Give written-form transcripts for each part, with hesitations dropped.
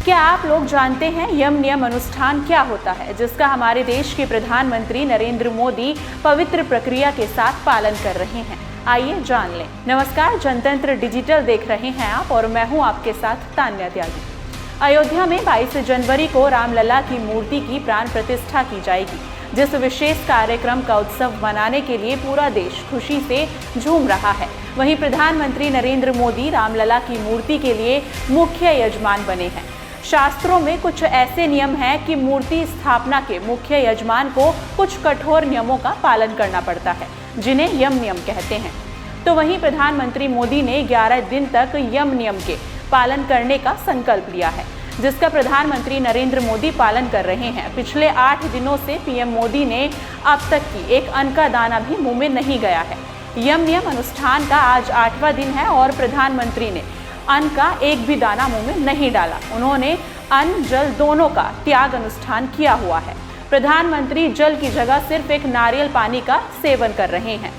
क्या आप लोग जानते हैं यम नियम अनुष्ठान क्या होता है, जिसका हमारे देश के प्रधानमंत्री नरेंद्र मोदी पवित्र प्रक्रिया के साथ पालन कर रहे हैं? आइए जान लें। नमस्कार, जनतंत्र डिजिटल देख रहे हैं आप और मैं हूं आपके साथ तान्या त्यागी। अयोध्या में 22 जनवरी को रामलला की मूर्ति की प्राण प्रतिष्ठा की जाएगी, जिस विशेष कार्यक्रम का उत्सव मनाने के लिए पूरा देश खुशी से झूम रहा है। वहीं प्रधानमंत्री नरेंद्र मोदी रामलला की मूर्ति के लिए मुख्य यजमान बने हैं। शास्त्रों में कुछ ऐसे नियम हैं कि मूर्ति स्थापना के मुख्य यजमान को कुछ कठोर नियमों का पालन करना पड़ता है, जिन्हें यम नियम कहते हैं। तो वहीं प्रधानमंत्री मोदी ने 11 दिन तक यम नियम के पालन करने का संकल्प लिया है, जिसका प्रधानमंत्री नरेंद्र मोदी पालन कर रहे हैं। पिछले 8 दिनों से पीएम मोदी ने अब तक की एक अन्न का दाना भी मुंह में नहीं गया है। यम नियम अनुष्ठान का आज 8वां दिन है और प्रधानमंत्री ने अन्न का एक भी दाना मुंह में नहीं डाला। उन्होंने अन्न जल दोनों का त्याग अनुष्ठान किया हुआ है। प्रधानमंत्री जल की जगह सिर्फ एक नारियल पानी का सेवन कर रहे हैं।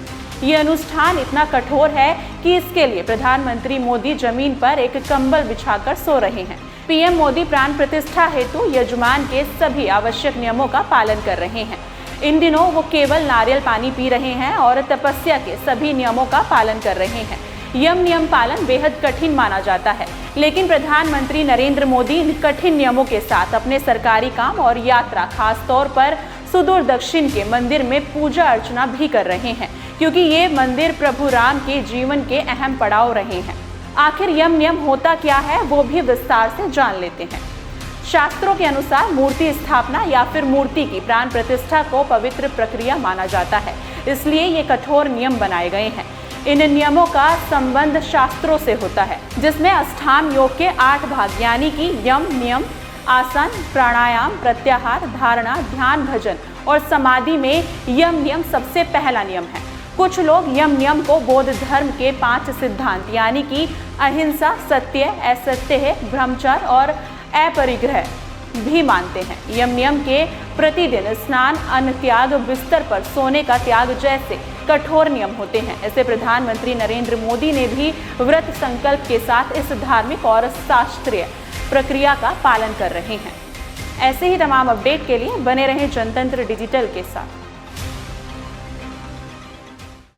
ये अनुष्ठान इतना कठोर है कि इसके लिए प्रधानमंत्री मोदी जमीन पर एक कंबल बिछाकर सो रहे हैं। पीएम मोदी प्राण प्रतिष्ठा हेतु यजमान के सभी आवश्यक नियमों का पालन कर रहे हैं। इन दिनों वो केवल नारियल पानी पी रहे हैं और तपस्या के सभी नियमों का पालन कर रहे हैं। यम नियम पालन बेहद कठिन माना जाता है, लेकिन प्रधानमंत्री नरेंद्र मोदी इन कठिन नियमों के साथ अपने सरकारी काम और यात्रा, खास तौर पर सुदूर दक्षिण के मंदिर में पूजा अर्चना भी कर रहे हैं, क्योंकि ये मंदिर प्रभु राम के जीवन के अहम पड़ाव रहे हैं। आखिर यम नियम होता क्या है, वो भी विस्तार से जान लेते हैं। शास्त्रों के अनुसार मूर्ति स्थापना या फिर मूर्ति की प्राण प्रतिष्ठा को पवित्र प्रक्रिया माना जाता है, इसलिए ये कठोर नियम बनाए गए हैं। इन नियमों का संबंध शास्त्रों से होता है, जिसमें अष्टांग योग के 8 भाग यानी कि यम नियम, आसन, प्राणायाम, प्रत्याहार, धारणा, ध्यान, भजन और समाधि में यम नियम सबसे पहला नियम है। कुछ लोग यम नियम को बौद्ध धर्म के 5 सिद्धांत यानी कि अहिंसा, सत्य, असत्य, ब्रह्मचर्य और अपरिग्रह भी मानते हैं। यम नियम के प्रतिदिन स्नान, अन्न त्याग, बिस्तर पर सोने का त्याग जैसे कठोर नियम होते हैं। ऐसे प्रधानमंत्री नरेंद्र मोदी ने भी व्रत संकल्प के साथ इस धार्मिक और शास्त्रीय प्रक्रिया का पालन कर रहे हैं। ऐसे ही तमाम अपडेट के लिए बने रहें जनतंत्र डिजिटल के साथ।